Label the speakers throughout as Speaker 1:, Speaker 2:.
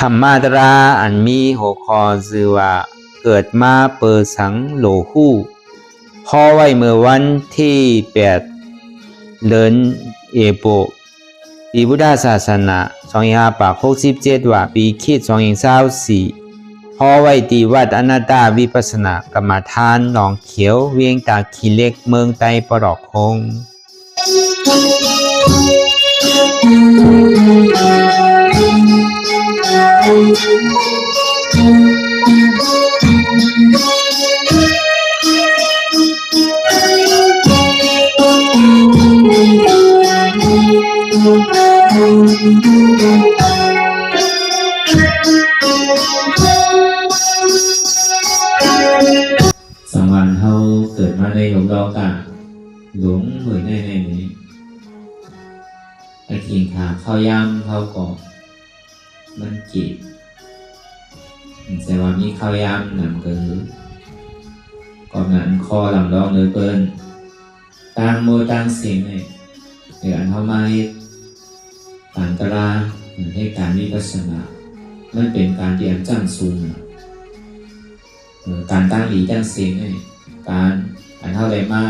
Speaker 1: ธรรมาตราอันมีหัวข้อชื่อว่าเกิดมาเปิดสังโหลหู้พ่อไว้เมื่อวันที่8เดือนเอโปปีพุทธศาสนา2567ว่าปีคริสต์2024พ่อไว้ที่วัดอนัตตาวิปัสสนากรรมฐานหนองเขียวเวียงตาขี้เหล็กเมืองไตปรอกคง
Speaker 2: สังวรเขาเกิดมาในหลวงดอกกะหลวงเหมือนในนี้ไอ้ทิ้งขาเข้าย่ำเข้าเกาะมันจีบแต่ว่ามีเข้าย่ำหนำเกินก่อนนั้นคอหลังดองเลยเปิ้นตั้งโมตั้งเสียงเนี่ยเดี๋ยวอันเข้ามาต่างตราให้การวิปัสสนามันเป็นการเตรียมจ้างซูงการตั้งหลีตั้งเสียงเนี่ยการอันเท่าไรมา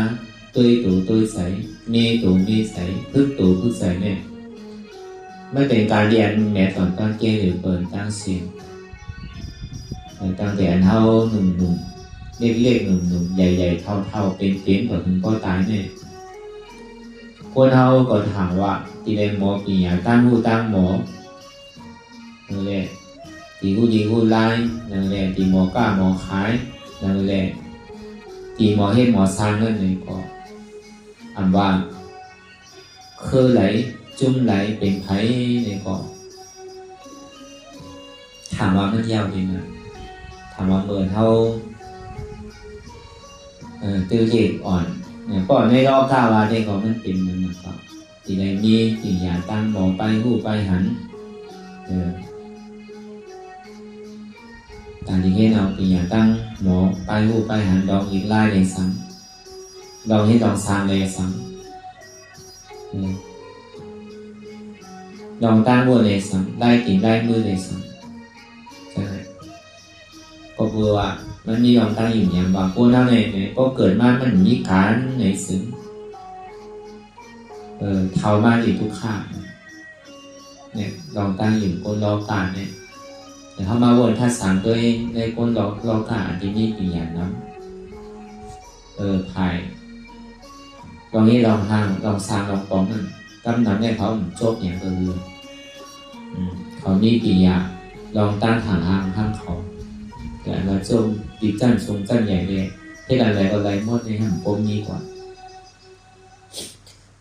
Speaker 2: ตุ้ยตู่ตุ้ยใสมีตู่มีใสพึกตู่พึกใสเนี่ยไม่เป็นการเรียนแม้ตอนตั้งเกณฑ์หรือเปิดตั้งเสียงตั้งแต่อันเท่าหนุ่มๆเล็กๆหนุ่มๆใหญ่ๆเท่าๆเป็นกว่าถึงก็ตายเนี่ยคนเท่าก็ถามว่าที่ได้หมอปีอย่างตั้งหูตั้งหมอนั่นแหละที่หูดีหูไล่นั่นแหละที่หมอกล้าหมอขายนั่นแหละที่หมอเฮ็ดหมอสร้างนั่นเองก็อันว่าคือไหลจุ่มไหลเป็นไผเนี่ยก็ถามว่ามันยาวดีนะถามว่าเมื่อเท่าตื้อเด็กอ่อนก่อนในรอบ9วันเนี่ยก็มันเป็นมันนะครับที่ใดมีสิ่งอย่างตั้งหมอไปหูไปหันการที่ให้เราสิ่งอย่างตั้งหมอไปหูไปหันดองอีกไล่เลยซ้ำดองให้ดองซางเลยซ้ำดองตั้งวัวเลยซ้ำได้กินได้มือเลยซ้ำใช่ก็เพื่อว่ามันมีดองตั้งอยู่อย่างบางคนเท่านั้นเนี่ยก็เกิดมามันมีการในซึ้งเท่ามาที่ทุกข้าเนี่ยดองตั้งอยู่คนรอการเนี่ยแต่เขามาวนทัดสามตัวเองในคนรอการที่นี่กี่อย่างนั้นภายลองนี้ลองห้างลองสร้างลองป้องนั่นกำนันเนี่ยเขาโจบอย่างเรือเขามีกี่อย่างลองตั้งทางห้างเขาแต่เราจมดีจันทรงจันใหญ่เลยที่อะไรก็ไรหมดในห้างปมนี้กว่า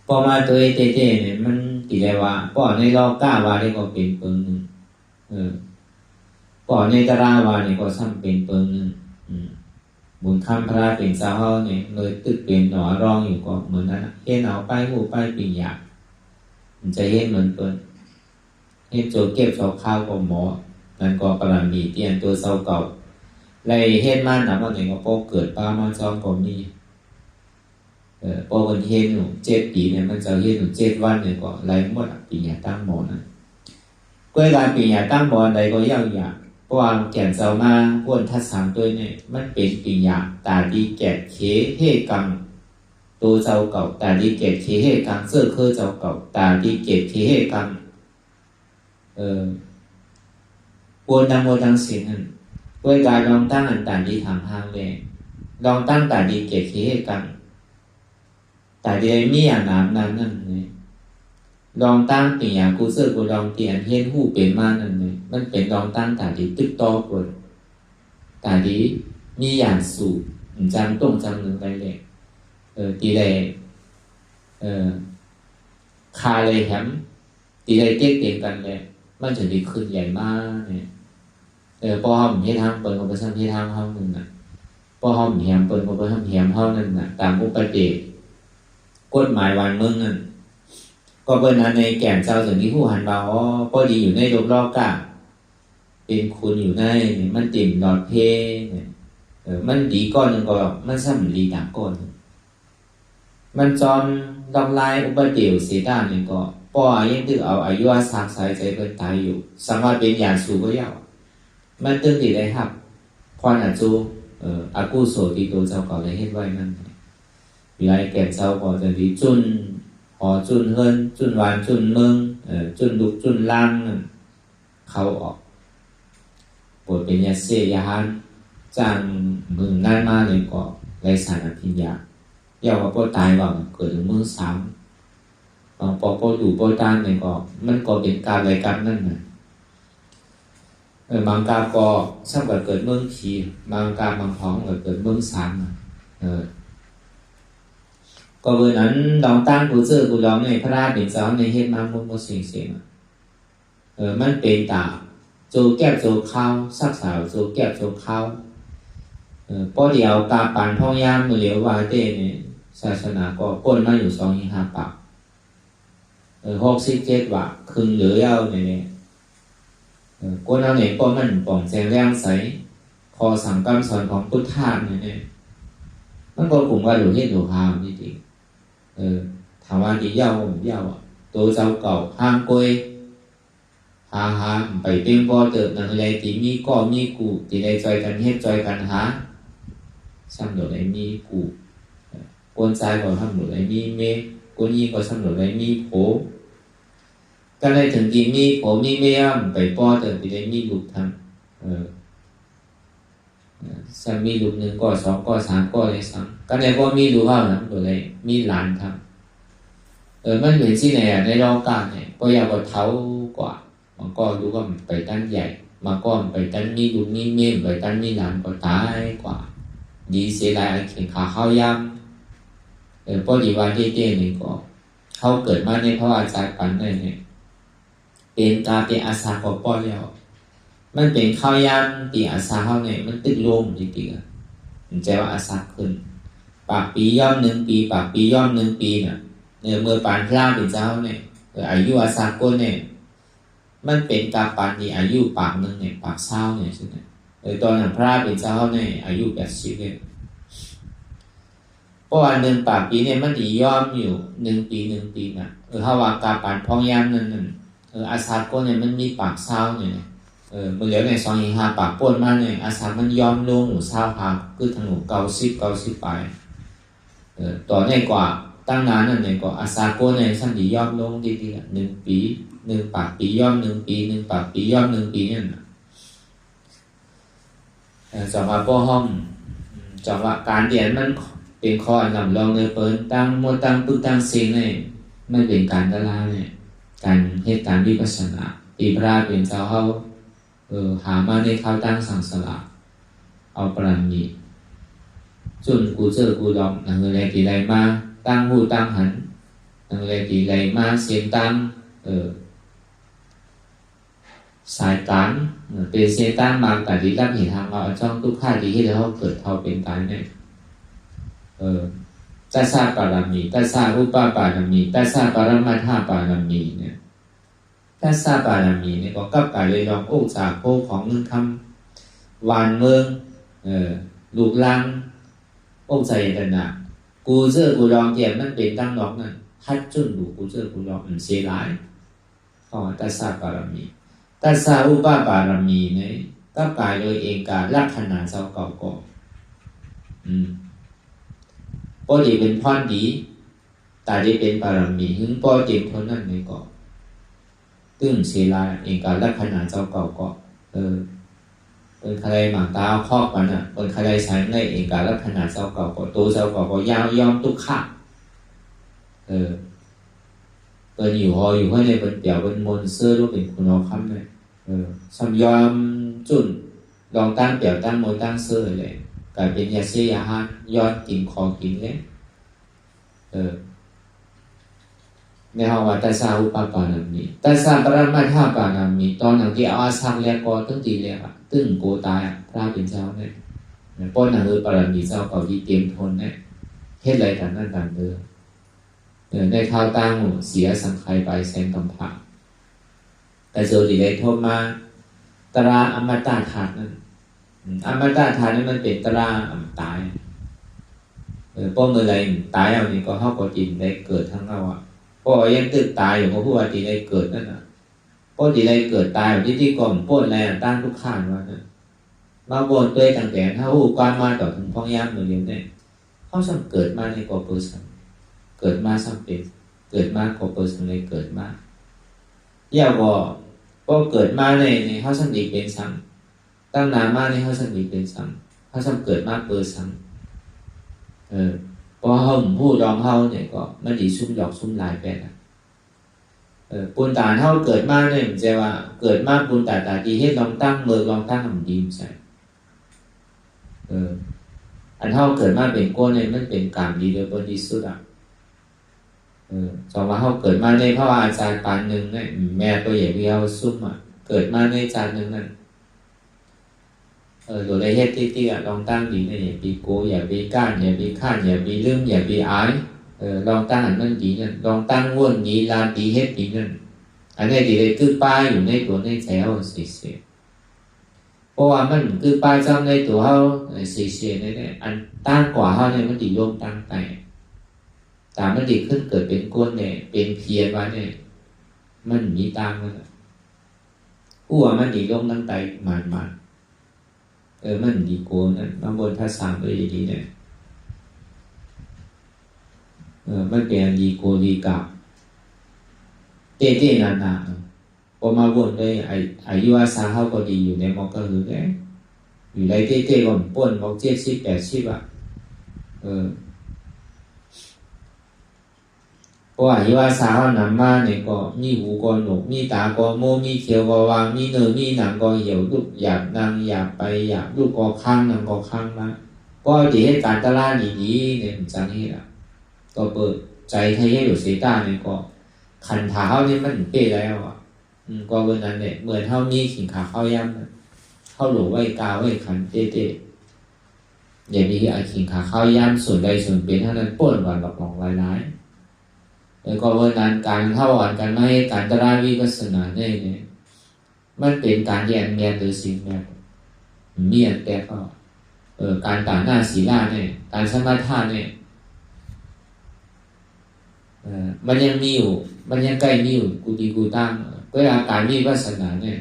Speaker 2: พอมาตัวเต้เนี่ยมันตีได้ว่าป่อในรอบ9วันได้ก็เป็นเปิงหนึ่งป่อในตาราวาเนี่ยก็ซ้ำเป็นเปิงหนึ่งบุญคำพระเป็นสาวเนี่ยเลยตึกเป็นหนอรองอยู่ก็เหมือนนั้นเห็นเอาไปหูไปปีหยามันจะเห็นเหมือนเปิงเห็นโจเก็บชอบข้าวกับหมอนั่นก็กำลังมีเตียนตัวเศร้าเก่าไรเห็นมันนะว่าไหนก็โป้เกิดป้ามาจอมก็มีพอวันเห็นหนู7 ปีเนี่ยมันจะเห็นหนู7 วันเนี่ยก็ไรหมดปีหยาตั้งหมอนะก็การปีหยาตั้งหมอใดก็ยากอย่างเพราะว่าแก่นเจ้ามาพวนทัดสามตัวเนี่ยมันเป็นปีหยาตาดีแก่เคเฮกังตัวเจ้าเก่าตาดีแก่เคเฮกังเสื้อเคอเจ้าเก่าตาดีแก่เคเฮกังพวนดังโมดังเสียงนั่นด้วยการลองตั้งอันตาดีทางห้างเลยลองตั้งตาดีแก่เคเฮกังแต่เดี๋ยวมีอย่างนั้นนั่นเลยลองตั้งปีอย่างกูเสื้อกูลองเตียนเฮียนหูเป็นมานั่นเลยมันเป็นลองตั้งแต่ดีตึกตอกเลยแต่ดีมีอย่างสูบจำต้องจำหนึ่งไปเลยตีเลยคาเลยแฮมตีเลยเจ๊กเตียงกันเลยมันจะดีขึ้นใหญ่มากเนี่ยพอห้องเฮียทางเปิดก็ไปทำเฮียทางห้องหนึ่งน่ะพอห้องแฮมเปิดก็ไปทำแฮมห้องนึงน่ะตามอุปเดชกฎหมายวันเมืองนั่นก็เป็นนั้นในแก่นเจ้าถึงที่ผู้หันเบาพอดีอยู่ในโลกรอบกะเป็นคุณอยู่ในมันติ่มหลอดเพเนี่ยมันดีก้อนหนึ่งก็มันซ้ำดีต่างก้อนมันจอมดอกลายอุปเดียวเสียด้านหนึ่งก็ ป้อยังตึกเอาอายุอาสาสายใจเปิดตายอยู่สามารถเป็นอย่างสูงก็ยาวมันตึกติได้ครับพรอาจูอากูโสติโตเจ้าเก่าได้เฮ็ดไว้นั่นวิไลแก่เจ้าก็จะดีจุนหอจุนเฮินจุนหวานจุนเมืองจุนลุกจุนล่างนั่นเขาออกปวดเป็นยาเสียยาฮันจางมือนั่นมาเลยก็ไรสารพิญญาเยาว่าป้อตายว่าเกิดถึงมือสามบางปอป้ออยู่ป้อตานเนี่ยก็มันก็เป็นการอะไรกันนั่นน่ะบางกาก็สำหรับเกิดเมืองผีบางกาบางท้องเกิดเมืองสามก็เวลานั้นลองตั้งกูเจอกูลองในพระราชเป็นเจ้าในเฮ็ดมามุมเสียงเสียงมันเป็นตาโจแก้วโจข้าวสักสาวโจแก้วโจข้าวพอเดียวกาปันพ่อยามมือเหลียววาเต้เนี่ยศาสนาก็ก้นมาอยู่2-5 ปาก67 ว่าครึ่งเหลือเอาเนี่ยก้นเอาเนี่ยก็มันป่องแจงแรงใสคอสังกัมสอนของพุทธะเนี่ยมันก็กลุ่มว่าหลวงเฮ็ดหลวงหามนี่จริงถามว่าดีเย้าตัวเจ้าเก่าห้ามกวยหาไปเป็นบ่เติบนั่นเลยที่มีก็มีกูที่ได้จอยกันเฮ็ดจอยกันหาซ้ำโดดได้มีกูกวนใจก็ทำโดดได้มีเมกวนยี่ก็ซ้ำโดดได้มีโผก็เลยถึงที่มีโผมีเมไปป้อเติบที่ได้มีลูกทำซ้ำมีลูก1ก็2ก็3ก็เลยซ้ำก็ได้บ่มีลูกเฮานะโดดได้มีหลานทำมันเหมือนที่ไหนในโลกาเนี่ยก็อยากว่าเท้ากว่ามันก็รู้ว่าไปตั้นใหญ่มาก็ไปตั้นมีลูกมีเมไปตั้นมีหลานก็ตายกว่าดีเสียดายเขียนขาเข้าย่ำป้อดีวันที่เต้เนี่ยก็เขาเกิดมาในพระอาจารย์ปันเนี่ยเป็นตาเป็นอาสาของป้อแล้วมันเป็นข้าวย่ำตีอาสาเขาเนี่ยมันติดลมจริงๆมันใจว่าอาสาขึ้นปากปีย่อม1 ปีปากปีย่อม1 ปีเนี่ยเมื่อปานพระเป็นเจ้าเนี่ยอายุอาสาก้นเนี่ยมันเป็นกาปานที่อายุปาก1เนี่ยปากเศร้าเนี่ยใช่ไหมตอนนั้นพระเป็นเจ้าเนี่ยอายุ80เนี่ยเพราะว่า1 ปากปีเนี่ยมันดีย่อมอยู่1 ปีน่ะถ้าว่ากาปานพองยามนั่นอาสาก้นเนี่ยมันมีปากเศร้าเนี่ยเมื่อเหลียวใน2-5 ปากป้นมาเนี่ยอาสามันย่อมลงหนูเศร้าหาคือถนน90 ไปต่อเนี่ยกว่าตั้งนานนั่นเนี่ยก็อาสาโกเนี่ยสั้นดีย่อมลงดีๆ1 ปี1 ปากปีย่อม1 ปี1 ปากปีย่อม1 ปีเนี่ยจังหวะป้อห้องจังหวะการเรียนมันเป็นข้ออันดับรองเลยเปิ้นตั้งโมตั้งปึ๊กตั้งเสียงเนี่ยมันเป็นการตะลาเนี่ยการเหตุการณ์วิปัสสนาปีพระเป็นเจ้าเขาหามาในข้าวตั้งสังสละเอาปราณีจุนกูเจอกูลองนั่งเลยตีไรมาตั้งหูตั้งหันนั่งเลยตีไรมาเสียงตั้งสายตานเป็นเสียงตั้งมาแต่ที่รับเห็นทางเราจ้องทุกข้าที่เขาเกิดเขาเป็นตายเนี่ยตัสสะปารามีตัสสะอุปปารามีตัสสะปรมัตถปารามีเนี่ยตัสสะปารามีเนี่ยก็กับการเลยลองโอ้จากโคของเมืองคำวานเมืองลูกลังองค์ใจกันนะกูเจอกูลองเทียมมันเป็นตั้งนอกนั่นฮัดจุนดูกูเจอกูลองเสียหลายก็ตัสสะปารามีตัสสะอุปปารามีเนี่ยก็กายโดยเองการลักษณะเจ้าเก่าก็ปอดีเป็นพรดีแต่ได้เป็นปารามีหึงปอเต็มเท่านั้นเนี่ยก็ตึ้งเสียหลายเองการลักษณะเจ้าเก่าก็เป็นใครหมางตาครอบกันอ่ะเป็นใครใช้ในเองการลักษณะเจ้าเก่าก็ตัวเจ้าเก่าก็ยาวยอมทุกข้าเป็นอยู่หออยู่ให้ในเป็นเดี่ยวเป็นมนเสื้อรูปเป็นคุณน้องคำเลยสัมยอมจุนลองตั้งเดี่ยวตั้งมนตั้งเสื้อเลยกลายเป็นยาเสียยาฮันย้อนกินคอกินเลยในห้องว่าตัสสะอุปปารามีตัสสะปรมัตถปารามีตอนหนังที่เอาอาสังแล้วก็ตึ้งตีแล้วตึ้งโกตายพระเป็นเจ้าเนี่ยป้อนหนังปารามีเจ้าเก่าที่เตรียมทนเนี่ยเฮ็ดอะไรกันนั่นกันได้ข้าวตั้งเสียสังขารไปแสงกำผักแต่โจดีได้โทษมาตราอมตะธาตุนั่นอมตะธาตุนี่มันเป็นตราตายป้อนเมื่อไรตายเอานี่ก็เข้าก็จินได้เกิดทั้งเรา พ่อยังตึกตายอยู่เพราะผู้ว่าตีได้เกิดนั่นน่ะพ่อตีได้เกิดตายอยู่ที่ก่อนป้นอะไรตั้งทุกข้านว่านั่นมาบนตัวต่างแต่ถ้าหูความมาต่อถึงพ้องย่ำเหมือนเดิมเนี่ยเขาสังเกิดมาในกอเปอร์สันเกิดมาสังเป็นเกิดมากอเปอร์สันเลยเกิดมาอย่าบอกก็เกิดมาในเขาสังดีเป็นสังตั้งนานมาในเขาสังดีเป็นสังเขาสังเกิดมาเปอร์สังพอเขาพูดรองเขาเนี่ยก็มันดีซุ่มหลอกซุ่มลายไปนะปุนตาเขาเกิดมาเนี่ยมันจะว่าเกิดมาปุนตาดีให้ลองตั้งมือลองตั้งทำดีใช่อันเท่าเกิดมาเป็นก้นเนี่ยมันเป็นกรรมดีโดยบริสุทธิ์อ่ะสองว่าเขาเกิดมาในพระอาจารย์ปานหนึ่งเนี่ยแม่ตัวใหญ่เวียวซุ่มอ่ะเกิดมาในจานหนึ่งนั่นโดยในเหตุที่ลองตั้งดีเนี่ยอย่าปีโกอย่าปีก้านอย่าปีข้านอย่าปีลืมอย่าปีอายลองตั้งอันนั้นดีนั่นลองตั้งวนดีลานดีเฮ็ดดีนั่นอันนี้ดีเลยคือป้ายอยู่ในตัวในใจเขาเสียเพราะว่ามันคือป้ายจำในตัวเขาเสียเนี่ยอันตั้งกว่าเขาเนี่ยมันดีโยมตั้งแต่แต่มันดีขึ้นเกิดเป็นก้นเนี่ยเป็นเพียรว่าเนี่ยมันมีตังนั่นผู้ว่ามันดีโยมตั้งแต่มันมันดีโกนั่นมาบนภาษาเลยดีเนี่ยมันเป็นดีโกดีกับเต้นานพอมาวนเลยอายุอาสาเขาก็ดีอยู่ในมอกก็คือเนี่ยอยู่ในเต้ก็ป่นบอก70-80อ่ะเพราะอายุอาสาเขานำมาเนี่ยก็มีหูก็หนกมีตาก็โมมีเขียวก็วางมีเนื้อมีหนังก็เหี่ยวลูกอยากนั่งอยากไปอยากลูกก็ข้างนั่งก็ข้างมาก็ดีให้การตลาดดีๆเนี่ยจังนี่แหละก็เปิดใจให้อยู่เสียตาเนี่ยก็ขันเท้าเนี่ยมันเป๊ะแล้วอ่ะก็วันนั้นเนี่ยเหมือนเท่ามีขิงขาเข้าย่ำเข้าหลวไว้กาไว้ขันเต้อย่างนี้ไอ้ขิงขาเข้าย่ำส่วนใดส่วนเป็นเท่านั้นป่นวันหลอกหลงหลายแล้วก็วันนั้นการเข้าอ่อนกันไม่ให้การตราวิปัสสนาเนี่ยมันเป็นการแยกแยะหรือสิ่งแบบเมียนแต่ก็การต่างหน้าศีลาเนี่ยการสมาทานเนี่ยมันยังมีอยู่มันยังใกล้มีอยู่กูดีกูตั้งเวลาการวิปัสสนาเนี่ย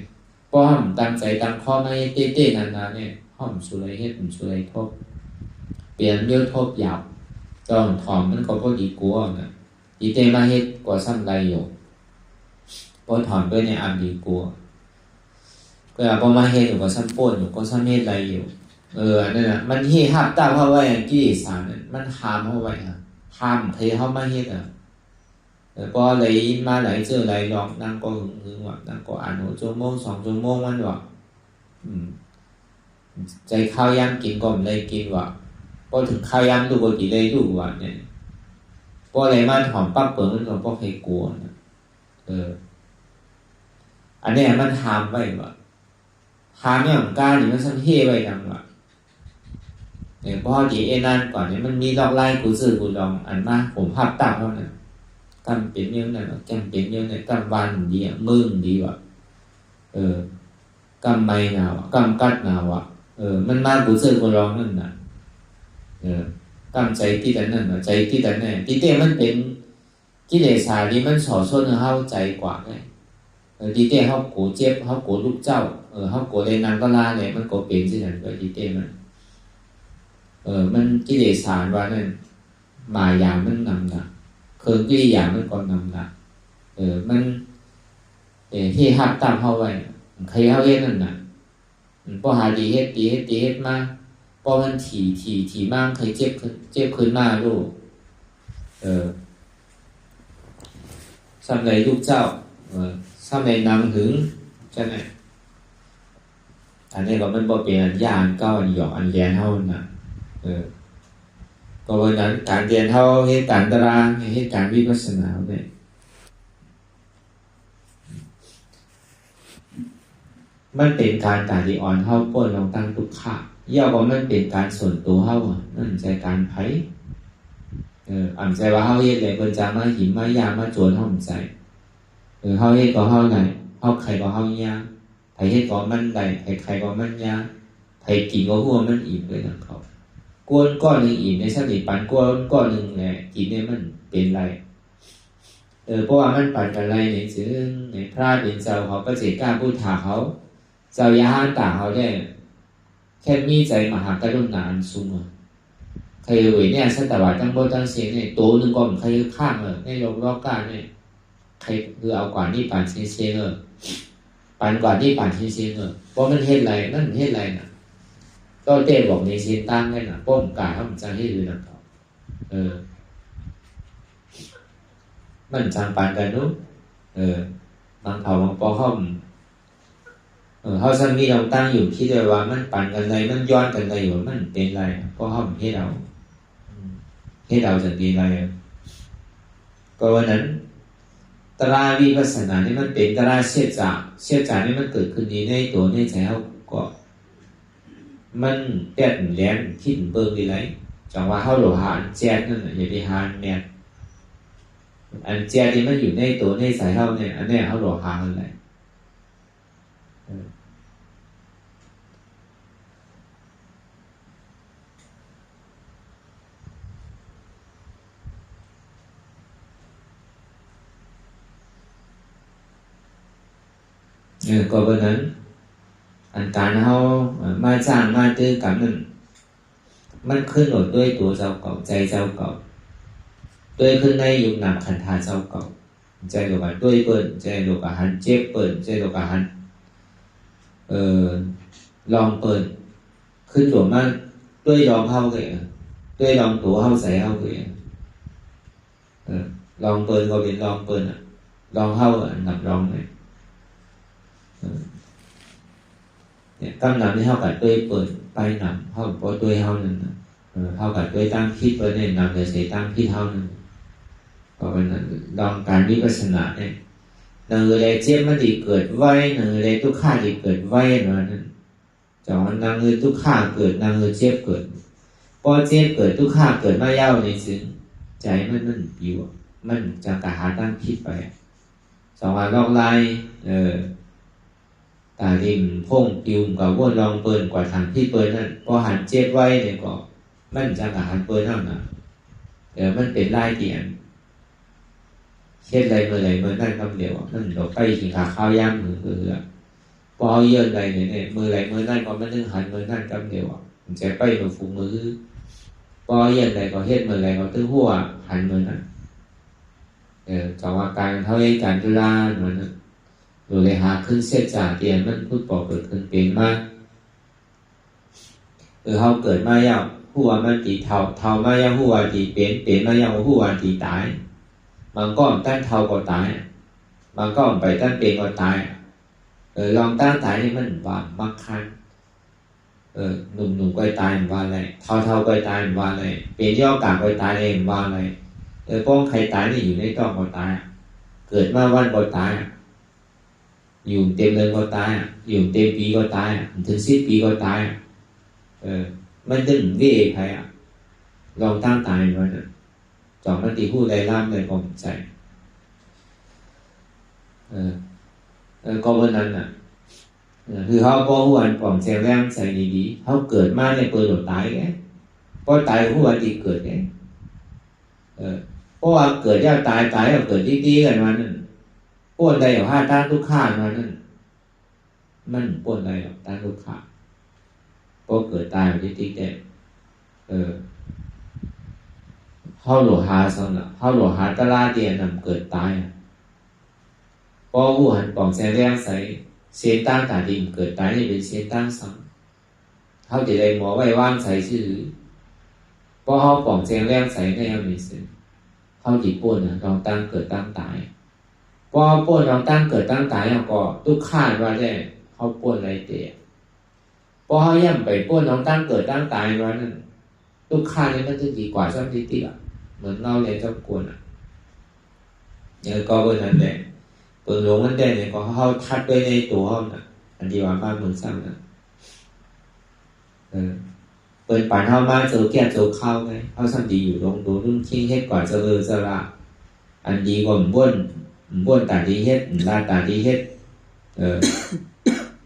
Speaker 2: ป้อมตั้งใจตั้งข้อไม่เต้นานๆเนี่ยห้อมสุไรเฮ็ดสุไรทบเปลี่ยนเรื่องทบหยาบจองถอมมันก็พอดีกลัวนะดีเต้มาเฮ็ดกว่าซ้ำไรอยู่พอถอนด้วยในอันดีกลัวก็พอมาเฮ็ดอยู่ก็ซ้ำป่นอยู่ก็ซ้ำเฮ็ดไรอยู่นั่นน่ะมันที่หับตาเพราะว่าอย่างที่สารมันหามเข้าไว้ฮะหามเคยเข้ามาเฮ็ดพอเลยมาไหลเจอไหลลองนั่งก็หึงว่ะนั่งก็อ่านหัวชั่วโมง2 ชั่วโมงมันว่ะใจข้าวยำกินก่อนเลยกินว่ะพอถึงข้าวยำดูก็กี่เลยดูว่ะเนี่ยพออะไรมาหอมปั๊บเปิดมันก็พอใครกลัวนะอันนี้มันหามไว้ว่ะหามเนี่ยของการนี่มันสั่นเฮ่ไว้ดังว่ะเนี่ยพอดีนั่นก่อนเนี่ยมันมีดอกไล่กูซื้อกูลองอันมาผมภาพตับเท่านั้นกำเป็นยังไงกำเป็นยังไงกำวันดีมึงดีว่ะกำไม่หนาวกำกัดหนาวอ่ะมันมากูซื้อกูลองนั่นน่ะกำใจที่แต่นั่นน่ะใจที่แต่แน่ที่เต้มันเป็นกิเลสานี้มันสอชนเข้าใจกว่าไงที่เต้เขาโกเจ็บเขาโกลูกเจ้าเขาโกเลยนางก็ลาเนี่ยมันโกเป็นสินั่นก็ที่เต้มันกิเลสาว่านั่นมายามันนำนะเครื่องกิริยามันก็นำนะมันที่หักตามเข้าไว้ใครเข้าเฮ็ดนั่นน่ะพอหาดีเฮ็ดมาพอมันถี่มากใครเจ็บขึ้นมาลูกซ้ำในลูกเจ้าซ้ำในนางถึงใช่ไหมอันนี้ก็มันบ่เป็นอันยานเก้าอันหยอกอันแย่เท่าน่ะก็วันนั้นการเรียนเท่าเหตุการณ์ตารางเหตุการณ์วิปัสสนาเนี่ยมันเป็นการตาดีอ่อนเท่าป้นลองตั้งทุกข์ย่อว่ามันเป็นการส่วนตัวเท่านั่นใจการไผ่อ่ำใจว่าเฮาเฮ็ดเลยเพิ่นจะมาหิมมายามาโจรเฮาใจเฮาเฮ็ดก็เฮาไหนเฮาใครก็เฮายาไผเฮ็ดก็มันได้ใครก็มันยาไผกินก็หัวมันอิ่มเลยนะเขากวนก้อนหนึ่งอิ่มในสติปันกวนก้อนหนึ่งเนี่ยกินเนี่ยมันเป็นไร เพราะว่ามันปันกันไรเนี่ยจึงในพระเป็นเจ้าเขาก็เจกล้าพูดถาเขาเจ้ายาหันตาเขาได้แค่มีใจมหากรุณาอันสูงใครเว้ยเนี่ยสัตว์ตั้งโบตั้งเสียงเนี่ยตัวหนึ่งก็ใครข้างในโลกรอบกาเนี่ยใครคือเอากว่านี่ปั่นเสียงปั่นกว่านี่ปั่นเสียงเพราะมันเฮ็ดไรนั่นเฮ็ดไรน่ะก็เต้บอกในเสียงตั้งได้น่ะป้อมกาเขาจะให้ดูนะมันจางปานกันนู้บางเขาบางปอห้อมเขาสันมีเราตั้งอยู่คิดเลยว่ามันปั่นกันไรมันย้อนกันไรอยู่มันเป็นไรปอห้อมให้เราจะดีไรก็วันนั้นตราวิปัสสนานี่มันเป็นตราเสียจากนี่มันเกิดขึ้นในตัวในใจเขาก็มันแปดแหลมคิดเบิ่งดีไรจังว่าเขาหลงหานแจ๊ดนั่นอย่าไปหานแม่อันแจ๊ดที่มันอยู่ในตัวในสายเขาเนี่ยอันนี้เขาหลงหานอะไรก็วันนั้นอันการเขามาจ้างมาตื้อกันนั่นมันขึ้นหลดด้วยตัวเจ้าเก่าใจเจ้าเก่าด้วยขึ้นในยุคนำคันธาเจ้าเก่าใจโลกาด้วยเปิดใจโลกาหันเจ็บเปิดใจโลกาหันลองเปิดขึ้นหลวมากด้วยลองเข้าเลยด้วยลองตัวเข้าใส่เข้าเลยลองเปิดก็เป็นลองเปิดลองเข้าหนับลองเลยเนี่ยกำนำที่เท่ากับด้วยเปิดไปนำเท่ากับด้วยเท่านั้นเท่ากับด้วยตั้งคิดไว้เนี่ยนำจะใช้ตั้งคิดเท่านั้นก็เป็นลองการวิปัสสนาเนี่ยหนึ่งเลยเจ็บมันดีเกิดไว้หนึ่งเลยทุกข้าดีเกิดไว้นั้นจากนั้นนางเลยทุกข้าเกิดนางเลยเจ็บเกิดพอเจ็บเกิดทุกข้าเกิดมาเย้าในซึ่งใจมันอยู่มันจะกระหาตั้งคิดไปสองวันลอกลายตาดิมพงปิวกับวนลองเปิดกว่าทางที่เปิดนั่นพอหันเจ็บไว้เนี่ยก็มันจะกระหันเปิดนั่นนะมันเป็นลายเตียนเช็ดอะไรเมื่อนั่นคำเดียวมันเราไปกินข้าวย่างมือพอเยื่ออะไรเนี่ยเมื่อนั่นก็มันนึงหันเมื่อนั่นคำเดียวมันจะไปมาฟูมือพอเยื่ออะไรก็เฮ็ดเมื่อก็ตึ้งหัวหันเมื่อนั้นจากว่าการเท่าไอ้การจุฬาเหมือนดูเลยหาขึ้นเสียจากเตียนมันพูดบอกเกิดขึ้นเป็นมากเขาเกิดมาเย้าหัวมันตีเท่ามาเย้าหัวตีเป็นมาเย้าหัวตีตายบางก้อนตั้งเท่าก็ตายบางก้อนไปตั้งเป็นก็ตายลองตั้งตายนี่มันว่าบางคันหนุ่มก็ตายมันว่าอะไรเท่าก็ตายมันว่าอะไรเป็นย่อกาก็ตายเองว่าอะไรป้องใครตายนี่อยู่ในต้องก็ตายเกิดมาวันก็ตายอยู่เต็มเลยก็ตายอยู่เต็มปีก็ตายถึง10 ปีก็ตายมันดึงเว่ใครลองตั้งตายมันจอมมันตีผู้ใดล่ามเลยผมใจก็วันนั้นคือเขาพอหัวอันปล่องแซงแรงใส่ดีๆเขาเกิดมาในเปิดหลดตายแกพอตายหัวตีเกิดแกเพราะว่าเกิดยากตายก็เกิดดีๆกันมานั่นป้วนใดหรอห้าต้านทุกข้ามานั่นมันป้วนใดหรอต้านทุกข้าเพราะเกิดตายแบบดีๆแต่เข้าหลวหาสังละเข้าหลวหาตะลาเดียนำเกิดตายพอหูหันป่องแสงแรงใสเสียนตั้งตาดิมเกิดตายนี่เป็นเสียนตั้งสังเขาจะได้หมอไว้ว่างใสชื่อพอเขาป่องแสงแรงใสได้เอามีสิเขาจีป้วนลองตั้งเกิดตั้งตายพอป้วนลองตั้งเกิดตั้งตายแล้วก็ทุกข้าว่าได้เขาป้วนอะไรเตะพอเขาย่ำไปป้วนลองตั้งเกิดตั้งตายว่านั่นทุกข้านี่มันจะดีกว่าซ้ำทีติเหมือนเราเลยเจ้ากวนก็เป็นนั้นแหละเปิดหลงมันได้เนี่ยก็เขาทัดไปในตัวเขาอันที่ว่าบ้านเมืองสร้างเปิดป่านเขามาเจอแก่เจอเข้าไงเขาสันดีอยู่ลงดูรุ่นทิ้งเฮ็ดกว่าเจริญสระอันดีกว่าบ้วนตาดีเฮ็ดลาตาดีเฮ็ด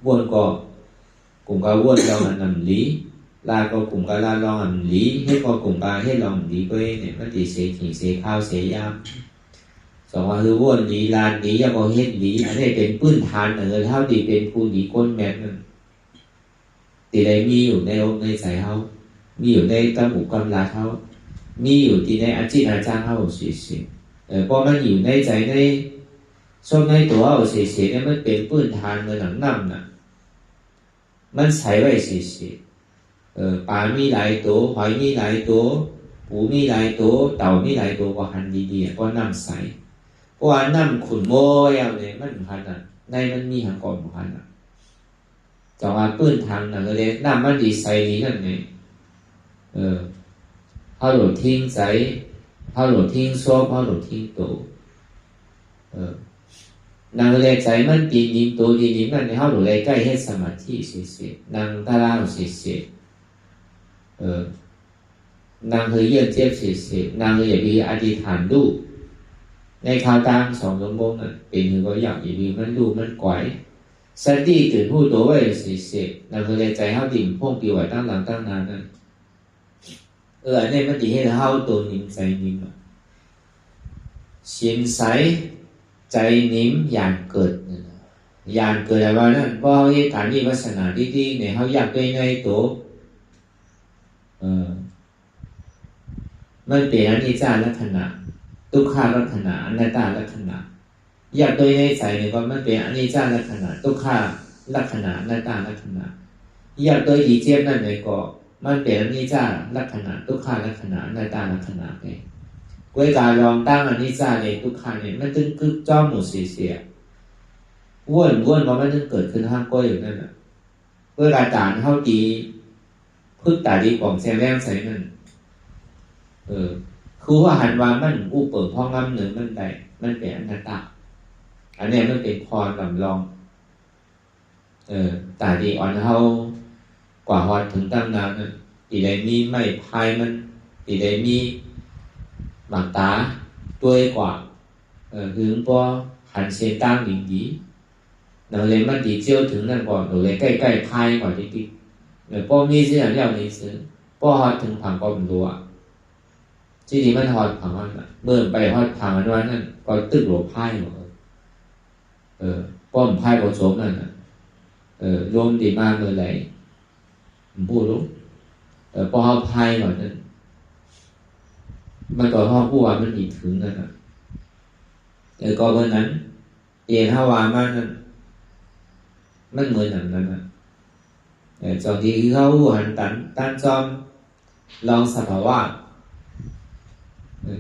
Speaker 2: บ้วนก็กลุ่มก็บ้วนเรานำลีลาก็กลุ่มก็ลาลองนำลีเฮ็ดก็กลุ่มก็เฮ็ดลองลีก็เนี่ยมันดีเสียขิงเสียข้าวเสียยาม สองว่าคือว่นดีลานดียังบ่เฮ็ดดีอันนี้เป็นพื้นฐานเท่าที่เป็นผู้ดีก้นแม่นนั่นที่ใดมีอยู่ในอกในใจเฮามีอยู่ในกำอุกำลาเฮามีอยู่ที่ในอาจิตอาจารย์เฮาเสียพอมันอยู่ในใจในช่วงในตัวเฮาเสียเนี่ยมันเป็นพื้นฐานหนังนำน่ะมันใช้ไว้เสียปลามีหลายตัวหอยมีหลายตัวปูมีหลายตัวเต่ามีหลายตัวก็หันดีๆก็น้ำใสเพราะว่าน้ำขุ่นโม่แล้วเนี่ยมันพันอ่ะในมันมีหางก่อนพันอ่ะจังว่าปื้นทางน่ะก็เลยน้ำมันดีใสนี้นั่นไงเขาหลุดทิ้งใจเขาหลุดทิ้งโซ่เขาหลุดทิ้งตัวนางเลยใจมันปีนิมตัวดีนิมนั่นในเขาหลุดเลยใกล้ให้สมาธิเสียนางตาล่าเสียนางเคยเยี่ยมเทียบเสียนางเลยอยากมีอธิษฐานดูในคราวต่างสองชั่วโมงน่ะเป็นคือก็อยากมีมันดูมันก๋วยสติตื่นผู้ตัวไว้เสียนางเคยใจเขาดิ่งพ่งปีไว้ตั้งหลังตั้งนานนั่นอันนี้มันดีให้เขาตัวนิ่มใจนิ่ม心ใสใจนิ่มอย่างเกิดอย่างเกิดอะไรวะนั่นเพราะเหตุการณ์นี้วัฒนาดีๆเนี่ยเขาอยากได้ในตัวมันเป็นอนิจจลักษณะทุกขาลักษณะอนัตตลักษณะอยากโดยในใจเนี่ยก็มันเป็นอนิจจลักษณะทุกขาลักษณะอนัตตลักษณะอยากโดยดีเจียบนั่นเนี่ยก็มันเป็นอนิจจลักษณะทุกขาลักษณะอนัตตลักษณะไงกวยการลองตั้งอนิจจในทุกขาเนี่ยมันจึงคือจ้องหมดเสียว่นเพราะมันจึงเกิดขึ้นห้างก้อยอยู่นั่นน่ะเพื่อการต่างเท่าดีพึกตาดีกล่องแซมแรมใส่นั่นคือว่าหันว่ามันอู้เปิดห้องน้ำเหนือมันได้มันเป็นอนัตตาอันนี้มันเป็นพรลำลองตาดีอ่อนเท่ากว่าฮอดถึงตั้งนานนั่นตีได้มีไม่พายมันตีได้มีหมากตาตัวกว่าถึงพอหันเสียงตั้งหญิงดีเราเลยมันดีเจียวถึงนั่นก่อนเราเลยใกล้ๆพายก่อนที่พอมีเสียงเรียกนี้ซื้อพอฮอดถึงผังก็มันรัวที่นี่มันฮอดผังมันเมื่อไปฮอดผังมันว่านั่นก็ตึกหลบพายหมดป้อมพายผสมนั่นรวมดีมากเลยไหลผมพูดรู้พอเขาพายหมดนั่นมันต่อห้องผู้ว่ามันอีกถึงนั่นก็เพราะนั้นเตียนห้าวามันนั่นมันเหมือนอย่างนั้นจอดีคือเขาหันตันจอมลองสภาวะ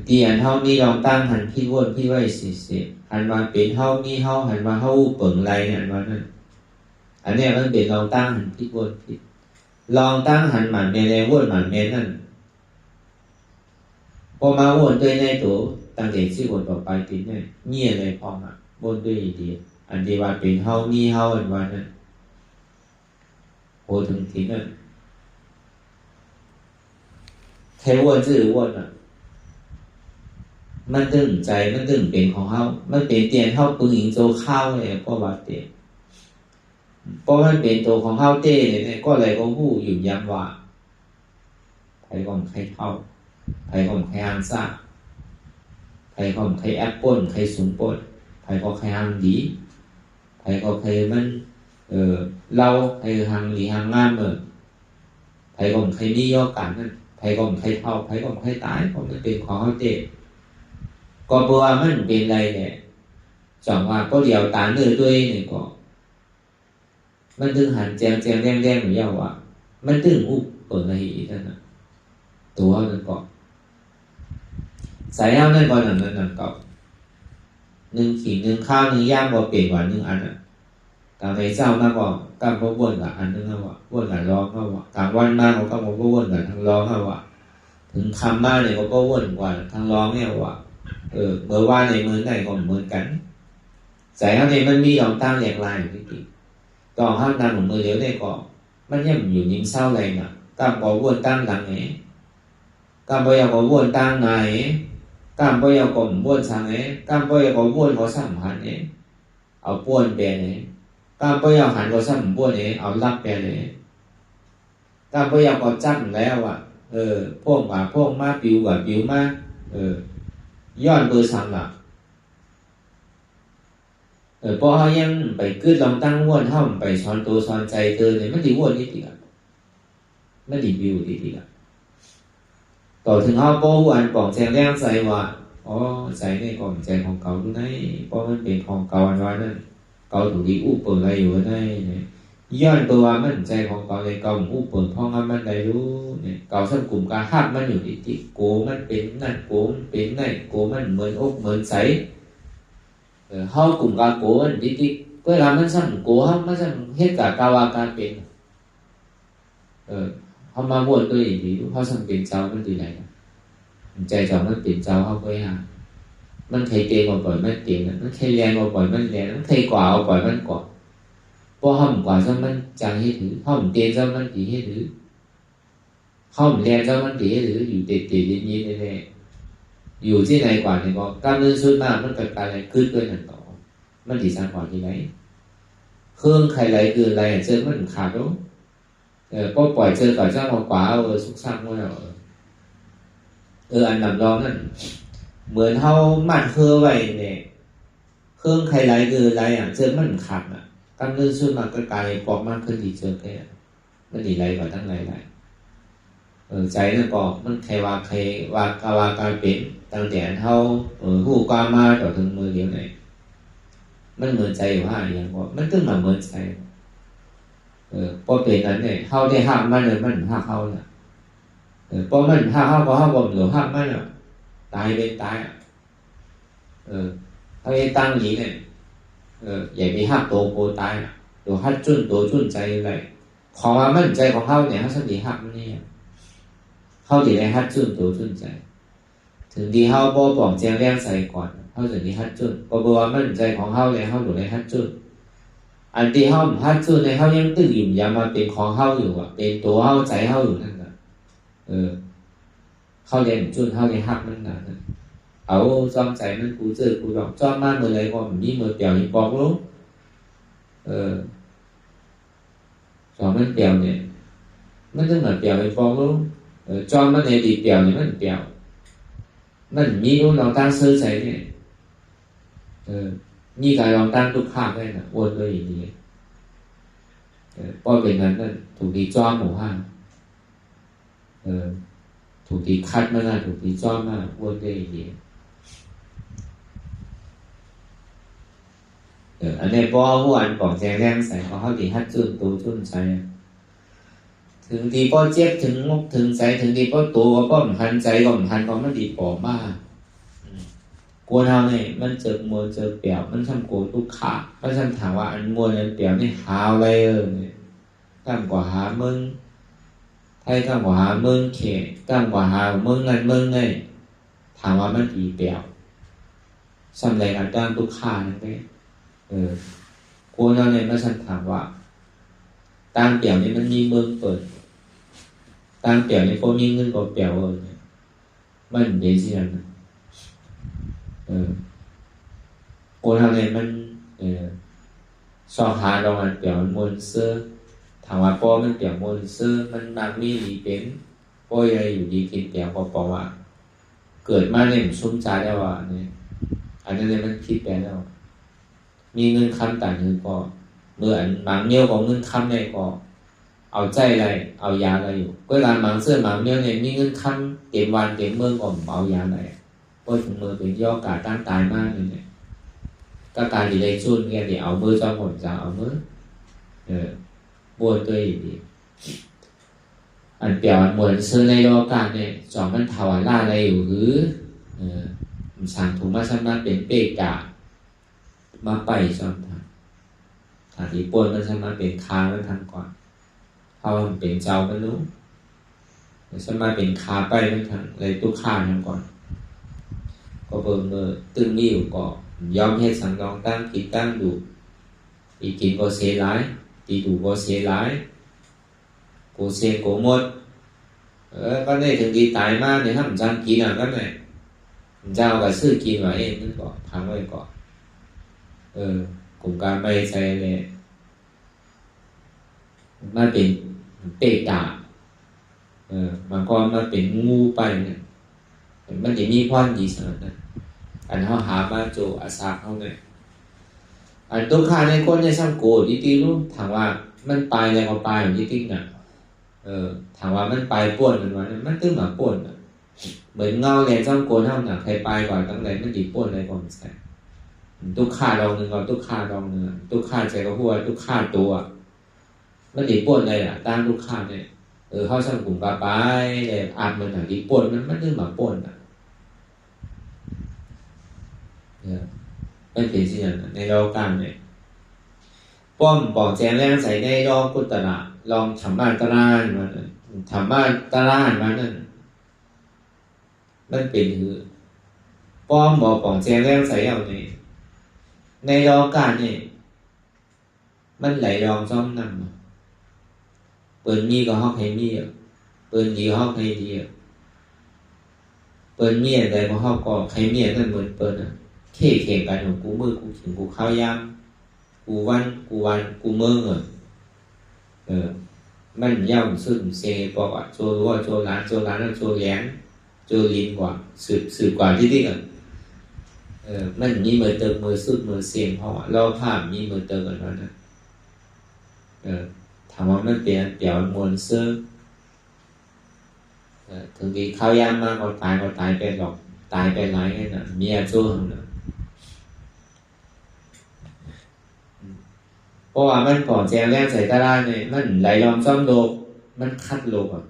Speaker 2: เตียนเท่ามีลองตั้งหันพี่วนพี่ไว้เสียหันมาเป็นเท่ามีเท่าหันมาเท่าเปิ่งไรเนี่ยหันมานั่นอันนี้มันเป็นลองตั้งหันพี่วนพี่ลองตั้งหันหมันเมนในวนหมันเมนนั่นพอมาวนด้วยในตัวตั้งแต่ชื่อวนต่อไปเป็นเนี่ยเงี่ยเลยพอมาวนด้วยดีอันที่ว่าเป็นเท่ามีเท่าอันว่านั่นโหถึงทีนั่นใครวนชื่อวนมันตึงใจมันตึงเป็นของเขามันเป็นเตียนเขาปึงหญิงโจเข้าเนี่ยก็ว่าเตียนเพราะมันเป็นตัวของเขาเต้เนี่ยก็เลยก็ผู้อยู่ย้ำว่าใครก็ใครเข้าใครก็ใครห้างซ่าใครก็ใครแอปเปิ้ลใครสูงปนใครก็ใครห้างดีใครก็ใครมันเราใครห้างดีห้างงามใครก็ใครนี่ย่อกันนั่นใครก็ใครเท่าใครก็ใครตายก็มันเป็นของเขาเต้ก็เพราะว่ามันเป็นอะไรเนี่ยจังว่าก็เดียวตาเนื้อด้วยเนี่ยก็มันถึงหันแจงแดงๆหรือยาวอ่ะมันถึงอุปเปิดอะไรอีกนั่นน่ะตัวนั่นก็ใส่เอานั่นก่อนนั่นก็หนึ่งขีดหนึ่งข้าวหนึ่งย่างบ่เปลี่ยนกว่าหนึ่งอันอ่ะกลางในเจ้ามากกว่ากลางบ่วนกับอันนึงเอาว่ะวนกับร้องเอาว่ะกลางวันมากก็บ่วนกับทางร้องเอาว่ะถึงคำมากเนี่ยก็วนกว่าทางร้องเนี่ยว่ะเมื่อว่าในมือไหนก็เหมือนกันใส่เอาในมันมีลองตั้งแหลกลายอยู่ที่ก็ห้ามนำของมือเลี้ยวได้ก็มันยังอยู่นิ่งเศร้าอะไรน่ะกำบ่วนตั้งหลังไหนกำบ่อยากบ่วนตั้งไหนกำบ่อยากบ่วนสั่งไหนกำบ่อยากบ่วนเขาสั่งหันไหนเอาป้วนแปลไหนกำบ่อยากหันเขาสั่งป้วนไหนเอารับแปลไหนกำบ่อยากบ่จับแล้วอ่ะพวกว่าพวกมาปิวว่าปิวมาย้อนเบอร์สั่งล่ะ พอเฮายังไปกึดลองตั้งวนเฮาไปสอนตัวสอนใจเธอเนี่ยมันสิวนนิดเดียวมันสิวิวนิดเดียวต่อถึงเฮาบ่ฮู้อันปองแจงแรงใจว่าอ๋อใจนี่ก็ใจของเก่าอยู่ไหนเพราะมันเป็นของเก่าอันว่านั้นเก่าถูกดีอุปเปิดอะไรอยู่ไหนเนี่ยย้อนตัวมันใจของเก่าในเก่าอุปเปิดเพราะงั้นมันได้รู้เนี่ยเก่าซ้ํกลุ่มกาฮักมันอยู่ที่โกมันเป็นนั่นโกมันเป็นนั่นโกมันเหมือนอกเหมือนใสเฮากลุ่มกาโกมันที่เวลามันซ้ํโกเฮามันซ้ํเฮ็ดกะกาวาการเป็นเฮามาวนตัวอีกทีเฮาซ้ํเป็นเจ้ามันดีไหนใจเจ้ามันเป็นเจ้าเฮาไปหามันใครเก่งกว่าปล่อยมันเก่งมันใครแรงกว่าปล่อยมันแรงมันใครกว่าเอาปล่อยมันกว่าเพราะเฮากว่าซ้ํมันจังเฮ็ดถือเฮาเตียนซ้ํมันสิเฮ็ดถือเฮาแรงซ้ํมันสิเฮ็ดถืออยู่เตะๆยินๆแน่ๆอยู่ที่ไหนกว่านี่ก็การเดินสุดมากมันก็การอะไรขึ้นเกินนั่นต่อมันสิสร้างกว่าที่ไหนเครื่องใครไหลคืออะไรเจอมันขาดแล้วก็ปล่อยเจอก่อนเจ้ากว่าสุกซักมันอันดับรองนั่นเหมือนเฮามั่นคือไว้เนี่ยเครื่องใครไหลคืออะไรเจอมันขาดการเดินสุดมากก็กลายปอกมากขึ้นดีเจอแค่มันดีไหลกว่าทั้งไหลใจนั่นก็มันใครว่าการเป็นตั้งแต่เฮาฮู้ความมาต่อถึงมือเดียวไหนมันเหมือนใจว่าอย่างว่ามันตึ้งมาเหมือนใจพอเป็นนั้นเนี่ยเฮาได้ฮักมันเลยมันฮักเฮาน่ะพอมันฮักเฮาก็เฮาบ่เหลือฮักมันตายเป็นตายเฮาเฮ็ดตั้งนี้เนี่ยอย่าไปฮักโตโกตายตัวฮักจุ้นตัวจุ้นใจอะไรของว่ามันใจของเฮาเนี่ยเฮาสิได้ฮักมันเนี่ยเฮาสิได้ฮักจุ้นตัวจุ้นใจถึงที่เฮาบ่ปองแจงแรงใส่ก่อนเฮาสิได้ฮักจุ้นบ่ว่ามันใจของเฮาเนี่ยเฮาบ่ได้ฮักจุ้นอันที่เฮาฮักจุ้นในเฮายังตึกอยู่อย่ามาเป็นของเฮาอยู่เป็นตัวเฮาใจเฮาอยู่นั่นน่ะเฮาเรียนจุ้นเฮาได้ฮักมันน่ะเอาจอมใจมันกูเจอกูดอกจอมมาเมื่อไรก็มีมือเปียวนี่บอกรู้สองมันเปียวเนี่ยมันต้องเหมือนเปียวไปบอกรู้จอมมันในดีเปียวนี่มันเปียวมันมีรู้เราตั้งซื้อใจเนี่ยมีการลองตั้งทุกข้างได้นะวนเลยอย่างนี้เพราะเป็นนั้นนั่นถูกดีจอมหมู่ห้างถูกดีคัดมาหน้าถูกดีจอมมาวนเลยอย่างนี้อันนี้พอหัวอันปองแจงแรงใส่เขาดีฮัดจุนตูจุนใจถึงดีพอเจ็บถึงงกถึงใจถึงดีพอตัวก็มันหันใจก็มันหันก็มันดีปอมากกลัวทางนี่มันเจอมัวเจอเปียวมันทำโกทุกขาเพราะฉันถามว่าอันมัวอันเปียวนี่หาอะไรเนี่ยตั้งกว่าหามึงไทยตั้งกว่าหามึงเขตตั้งกว่าหามึงเงินมึงเนี่ยถามว่ามันดีเปียวสำเร็จอันตั้งทุกขานั่นเองกลัวเราเนี่ยมาฉันถามว่าตั้งเปียวนี่มันมีเมืองเปิดตั้งเปียวนี่ก็มีเงินก็เปียวเนี่ยมันเป็นสิ่งนั้นกลัวเราเนี่ยมันสอบหาเรามันเปียวมันมวลเสื้อถามว่าพ่อมันเปียวมวลเสื้อมันบางมีดีเป็นพ่ออะไรอยู่ดีกินเปียวก็บอกว่าเกิดมาเนี่ยมันชุ่มใจแล้วว่าเนี่ยอันนั้นเนี่ยมันคิดไปแล้วมีเงินคำต่างเงินก็เมื่ออันบางเมียวของเงินคำเนี่ยก็เอาใจอะไรเอายาอะไรอยู่เวลาบางเสื้อบางเมียวเนี่ยมีเงินคำเต็มวันเต็มเมืองก็เอายาอะไรก็ถึงมือเป็นย่อกาตั้งตายมากเลยเนี่ยก็การดีเลยจุนเนี่ยเดี๋ยวเอามือจอมผลจะเอามือบวนตัวอีกดีอันเปียวอันมวนซื้อในโลกาเนี่ยจอมมันถาวรล่าอะไรอยู่หรือสั่งถุงมาสำนักเป็นเปกะมาไปจอมทางฐานที่ปวนมันสามารถเป็นคาแล้วทำก่อนเขาเป็นเจ้าก็รู้สามารถเป็นคาไปแล้วทางเลยตู้คาทำก่อนก็เบิ่งเมื่อตึงมีอยู่ก็ยอมให้สังรองตั้งกินตั้งดูอีกินก็เสียร้ายตีดูก็เสียร้ายกูเสียกูหมดก็ได้ถึงดีตายมากเนี่ยถ้าผมจำกินก็ไหนผมจะเอากับซื้อกินไว้นั่นก็พังไว้ก่อนกลุ่มการไม่ใช่เลยมาเป็นเตะด่ามันก็มาเป็นงูไปเนี่ยมันจะมีความดีสำหรับนั้นอันเขาหามาโจอาสาเขาเนี่ย อันทุกขาในคนในสังโกจริงๆรู้ถามว่ามันไปอะไรก็ไปจริงๆน่ะถามว่ามันไปป่วนมันตึ้งมาป่วนอ่ะเหมือนเงาแรงสังโกเท่าน่ะใครไปก่อนตั้งแต่มันดีป่วนอะไรก่อนใช่ทุกขาดองหนึ่งก็ทุกขาดองหนึ่งทุกขาใจก็พูดว่าทุกขาตัวมันดีป่วนเลยอ่ะตามทุกขาเนี่ยเข้าสังกลุ่มปลาไปเลยอาบมันหนักดีป่วนมันตึ้งมาป่วนอ่ะไม่เป็นสิ่งนั้นในโลกการเนี่ยป้อมปอกแจงแรงใส่ในรองกุตระลองทำบ้านตะลานมันทำบ้านตะลานมันนั่นมันเป็นคือป้อมบอกปอกแจงแรงใส่เอาเนี่ยในโลกการเนี่ยมันไหลรองซ่อมนั่งเปิดมีก็ฮอกให้มีเปิดดีก็ฮอกให้ดีเปิดเมียใดก็ฮอกก็ให้เมียนั่นเหมือนเปิดอ่ะเข่กันของกูมือกูถึงกูข้าวยำกูวันกูเมืองมันย่อมซึ่งเซบอกว่าโจรัวโจร้านโจแหลนโจลินกว่าสืบกว่าที่นี่กันมันมีมือเติมมือสุดมือเสียงเพราะว่าเราภาพมีมือเติมกันแล้วนะถามว่ามันเปลี่ยนมวลเสื้อถึงที่ข้าวยำมากก็ตายไปหรอกตายไปหลายนั่นน่ะเมียโจ้หนึ่งเพราะว่ามันก่อนแจงแรกใส่ตาลาเนี่ยมันไหลลองซ่อมโลกมันคัดโลกอ่ะ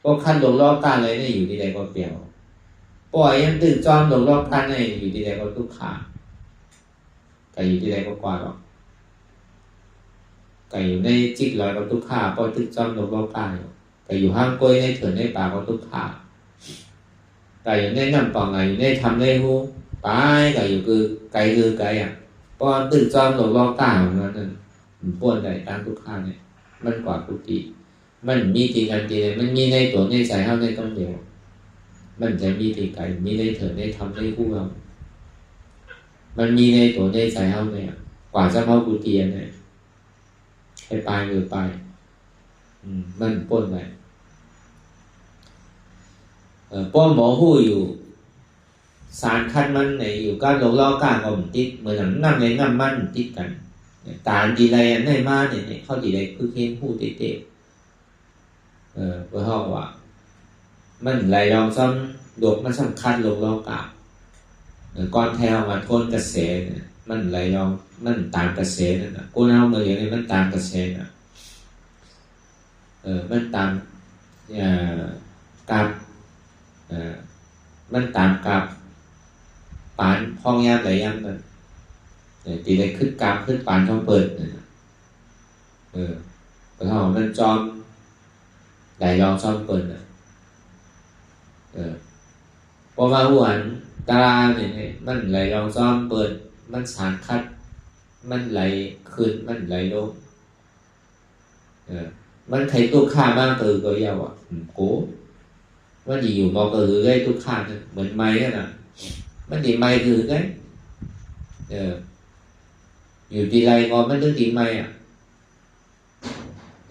Speaker 2: ก็คัดโลกรอบการเลยเนี่ยอยู่ที่ใดก็เปลี่ยวปล่อยยังตื่นจอมโลกรอบการเนี่ยอยู่ที่ใดก็ทุกขาไก่อยู่ที่ใดก็กว่าหรอกไก่อยู่ในจิกลอยก็ทุกขาเพราะตื่นจอมโลกรอบการไก่อยู่ห้างกล้วยในเถื่อนในป่าก็ทุกขาไก่อยู่ในน้ำปองไก่อยู่ในทำในหูไปไก่อยู่คือไก่อ่ะพอตื่นจอมโลกรอบการของมันนั่นป่วนใดตามทุกขาเนี่ยมันกว่าทุกทีมันมีทีกันทีเลยมันมีในตัวในใจเท่าในต้องเดียวมันจะมีทีไก่มีในเถิดในทำในคู่เรามันมีในตัวในใจเท่าเนี่ยกว่าจะเข้ากุฏิเนี่ยให้ไปหรือไปมันป่วนไปป้อมหมอหู้อยู่สารคันมันในอยู่ก็ลงล้อกลางก็มันติดเหมือนน้ำในน้ำมันติดกันตาดีไรในมาเนี่ยเขาดีไรคือเห็นหู้เตะเพื่อห้องว่ามันไหลลองซ้ำดวกมันสำคัญลงล้อกลางก้อนแถวมาทนกระแสเนี่ยมันไหลลองมันตามกระแสนั่นนะกูเอามาเรียนเนี่ยมันตามกระแสนะมันตามกับมันตามกับปานห้องยามไหลยามนั่นตีได้ขึ้นกราฟขึ้นปานช่องเปิดเพราะมันจอมไหลลองช่องเปิดพอมาหวนตาราเนี่ยมันไหลลองซ่อมเปิดมันสารคัดมันไหลขึ้นมันไหลลงมันใครตุกข้ามากtừก็ยาวอ่ะโก้มันอยู่มองก็คือได้ตุกข้าเนี่ยเหมือนไม้นั่นน่ะมันดีไม้คือไงอยู่ที่ไรก็มันถึงดีไม้อ่ะ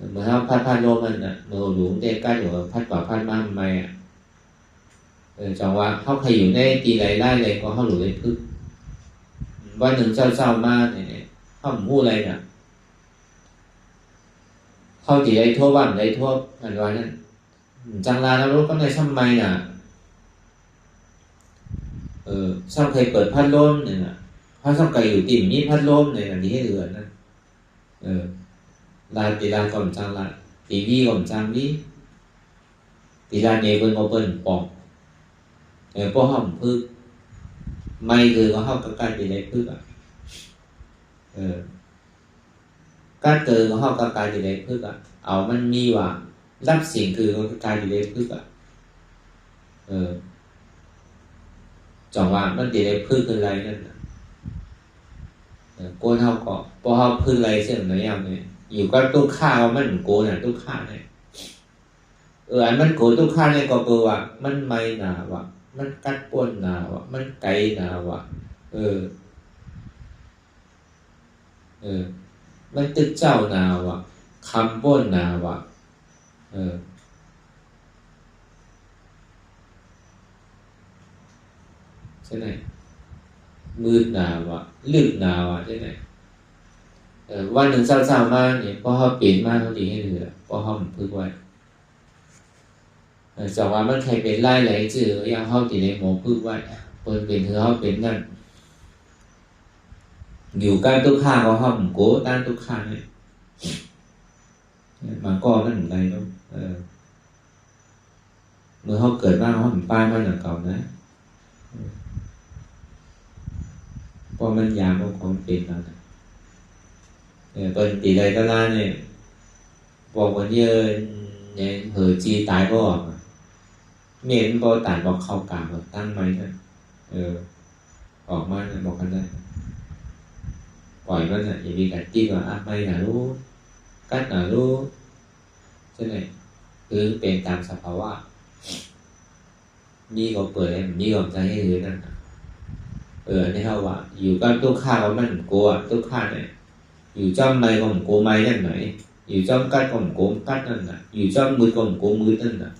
Speaker 2: เหมือนเขาพัดลมมันน่ะเมื่อหลวงเด็กก็อยู่พัดกว่าพัดมาไม้อ่ะจังว่าเขาใครอยู่ในตีไรไล่เลยก็เขาหลุดเลยพึ่งวันหนึ่งเศร้ามากเนี่ยเขาพูดอะไรเนี่ยเขาตีไรทั่วบ้านไรทั่วอันวันนั้นจังลาแล้วรู้ก็ในช่ำไม้น่ะช่ำเคยเปิดพัดลมเนี่ยนะเพราะช่ำไก่อยู่ติ่มมีพัดลมเนี่ยอันนี้ให้เหลือนะลาตีลาก่อนจังลาตีวีก่อนจังวีตีลาเนเปิลก็เปิลปอกพวกห้องพึ่งไม่คือก็ห้องใกล้ๆตีได้พึ่งอ่ะการเกิดก็ห้องใกล้ๆตีได้พึ่งอ่ะเอามันมีว่ารับสิ่งคือก็ใกล้ๆตีได้พึ่งอ่ะจังว่ามันตีได้พึ่งคืออะไรนั่นโกนเท่าก็พอเขาพึ่งอะไรเสียงไหนอย่างเนี่ยอยู่ก็ตู้ข้าวมันโกนอ่ะตู้ข้าเนี่ยอันมันโกนตู้ข้าเนี่ยก็คือว่ามันไม่หนาว่ะมันกัดป้นหนาวะมันไกลหนาวะมันตึกเจ้าหนาวะคำป้นหนาวะใช่ไหม มืดหนาวอ่ะลึกหนาวอ่ะใช่ไหมวันหนึ่งเศร้าๆมากเนี่ยพอเขาเปลี่ยนมากเขาดีให้เหลือพอเขาพึกไว้จากว่ามันใครเป็นไล่ไหลจืดยังเขาตีในหมอพึกไว้เปิดเป็นเธอเขาเป็นนั่นอยู่ใกล้ตุกข้าก็เขาโก้ต้านตุกข้าเนี่ยมาก็นั่นเหมือนไรเนาะเมื่อเขาเกิดมาเขาป้ายมาหนังเก่านะเพราะมันยามของเป็นแล้วเป็นtỷ lệ đô la nàyบอกว่าเนี่ยเหอจีตายก็ออกเมียนบอตัดบอกเข้ากลางตั้งไหมนะออกมาบอกกันได้ปล่อยมันอย่ามีการจิ้มว่าไม่หนารู้กัดหนารู้ใช่ไหมคือเป็นตามสภาวะนี่ก็เปิดนี่ก็ใจให้เลยนั่นนี่เขาว่าอยู่กับตัวข้าว่ามันกลัวตัวข้าเนี่ยอยู่trong này còn cố máyนั่นไหนอยู่trong cắt còn cố cắtนั่นน่ะอยู่trongมือcòn cốมือนั่นน่ะ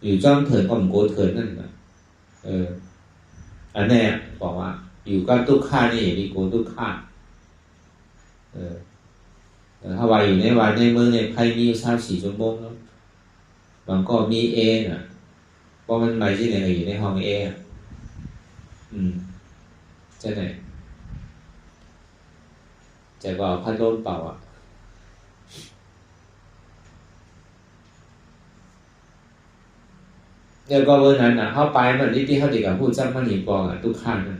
Speaker 2: อยู่trongเถิดcòn cốเถิดนั่นน่ะอันนี้บอกว่าอยู่กับทุกข้านี่มีโกทุกข้าถ้าว่าอยู่ในวันในเมืองเนี่ยใครมี24 ชั่วโมงแล้วบางก็มีเอน่ะเพราะมันหมายที่ไหนอยู่ในห้องเอใช่ไหมจะก็พัดลมเป่าอ่ะเดี๋ยวก็เวอร์นั้นอ่ะเข้าไปมันที่เขาเด็กกับพูดซ้ำมันหนีปองอ่ะทุกขั้นนะ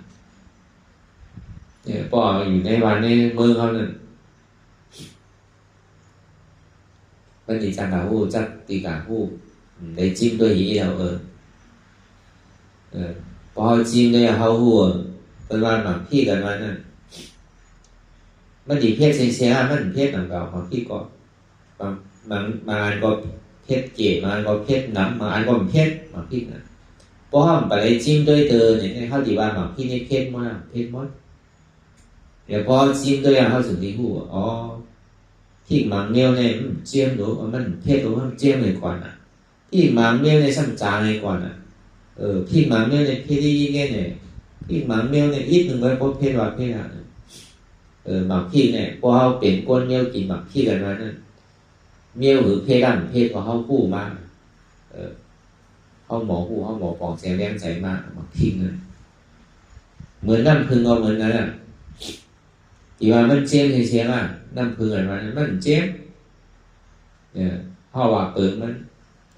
Speaker 2: เนี่ยปออยู่ในวันในเมืองเขานั่นมันหนีจังกับพูดจักตีกับพูดได้จิ้มด้วยหีแล้วพอจิ้มด้วยเขาหัวเป็นวันแบบพี่กันวันนั้นมันดีเพศเสียๆมันเพศหนังเก่าของพี่ก็บางอันก็เพศเกศบางอันก็เพศน้ำบางอันก็เพศบางพี่นะเพราะว่ามันไปจิ้มด้วยเตอเนี่ยเขาดีว่าบางพี่ในเพศมากเพศมดเดี๋ยวพอจิ้มด้วยเขาถึงที่หูอ๋อพี่บางเนี้ยเนี่ยเจียมหรือมันเพศหรือมันเจียมเลยก่อนอ่ะพี่บางเนี้ยเนี่ยซ้ำจางเลยก่อนอ่ะพี่บางเนี้ยเนี่ยเพศที่ยิ่งเนี่ยพี่บางเนี้ยเนี่ยอีกหนึ่งไว้พบเพศว่าเพศอะไรหมักพี่เนี่ยพอเขาเป็นก้นเมี้ยวกินหมักพี่กันมานั่นเมี้ยวหรือเพศดั้งเพศพอเขาคู่มากเขาหมอคู่เขาหมอปองแสงแรงใจมากหมักพี่นั่นเหมือนน้ำพึ่งก็เหมือนกันอ่ะที่ว่ามันเจ็บเสียงอ่ะน้ำพึ่งอะไรมามันเจ็บเนี่ยเพราะว่าเปิดมัน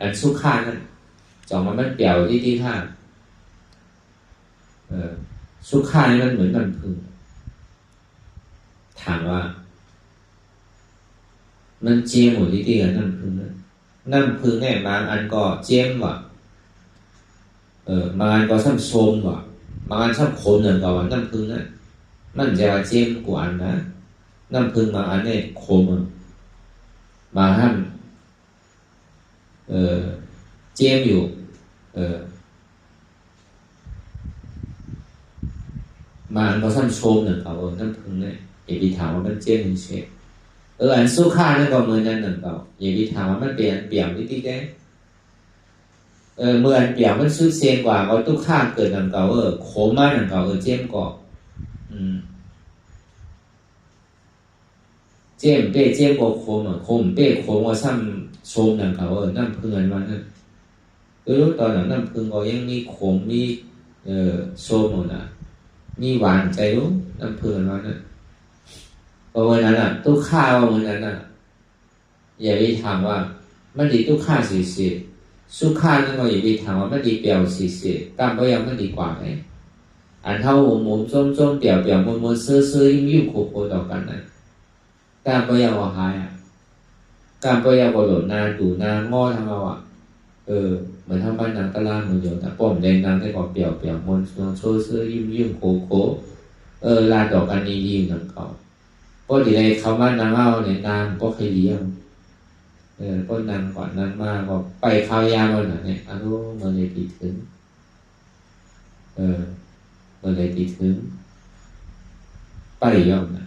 Speaker 2: อันสุขานนั่นจอมันเปี่ยวที่ท่าสุขานนี่มันเหมือนน้ำพึ่งถามว่ามันเจียมหมดที่กับน้ำพึ่งน้ำพึ่งเนี่ยบางอันก็เจียมว่ะบางอันก็ซ้ำโซมว่ะบางอันซ้ำโคนเหมือนกับว่าน้ำพึ่งนั่นมันจะว่าเจียมกว่าอันนะน้ำพึ่งบางอันเนี่ยโคมบางอันเจียมอยู่บางอันก็ซ้ำโซมเหมือนกับว่าน้ำพึ่งเนี่ยอย่าไปถามว่ามันเจียมหรือเฉยอันสู้ค่านั่นก็เหมือนนั่นหนึ่งเปล่าอย่าไปถามว่ามันเปลี่ยนนิดๆได้เมื่ออันเปลี่ยนมันสู้เซียนกว่าก็ทุกค่าเกิดหนึ่งเก่าโคม่าหนึ่งเก่าเจียมก่อเจียมเป้เจียมก่อโคมโคมเป้โคมว่าซ้ำโชมหนึ่งเก่าน้ำพึ่งอันวันนั้นรู้ตอนนั้นน้ำพึ่งก็ยังมีโคมมีโชมหมดนะมีหวานใจรู้น้ำพึ่งอันวันนั้นเพราะวันนั้นอ่ะทุกข้าว่าวันนั้นอ่ะอย่าไปถามว่ามันดีทุกข้าสิสุขข้านั่นก็อย่าไปถามว่ามันดีเปลี่ยวสิกล้ามก็ยังมันดีกว่าไหมอันเท่ามุมส้มเปลี่ยวมนซื้อยุ่งโคต่อกันนะกล้ามก็ยังว่าหายอ่ะกล้ามก็ยังว่าหล่นนาดูนาง้อทำเอาอ่ะเหมือนทำบ้านนางตะล่างมือเดียวแต่ป้อมแดงนางได้ก็เปลี่ยวมนซื้อยุ่งโคลาดอกกันดีๆหนังเก่าเพราะที่ใดเขามานางเล่าเนี่ยนางก็เคยเลี้ยงก็นางก่อนนางมากก็ไปข้าวยาวันเนี่ยเมื่อไรตีถึงเมื่อไรตีถึงไปย่อมนะ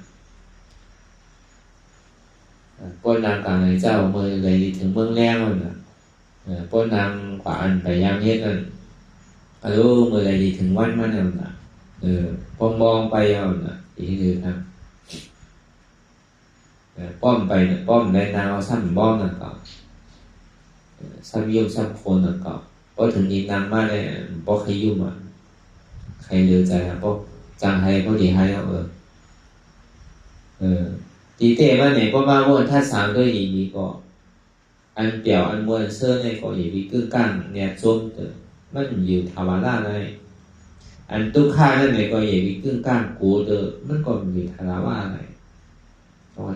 Speaker 2: ก็นางกลางในเจ้าเมื่อไรตีถึงเมืองแรงวันนะก็นางกว่าอันไปยามเฮ็ดนั่นเมื่อไรตีถึงวันมันนั่นนะ พอมองไปเอาน่ะอีกคือครับป้อมไปเนี่ยป้อมในนาวซ้ำบ้องนั่นก็ซ้ำยุ่งซ้ำโคนนั่นก็พอถึงยินนางมาเนี่ยพอใครยุ่งอ่ะใครเลือใจครับพอจังให้พอดีให้เอาดีเต้มาเนี่ยพอมาวนถ้าสามด้วยอีนี้ก็อันเปี่ยวอันมวลเสื้อเนี่ยก็อย่างนี้กึ่งกลางเนี่ยจมเตอมันอยู่ทวาราเลยอันตุกข้านั่นเนี่ยก็อย่างนี้กึ่งกลางกูเตอมันก็อยู่ทวาราเลย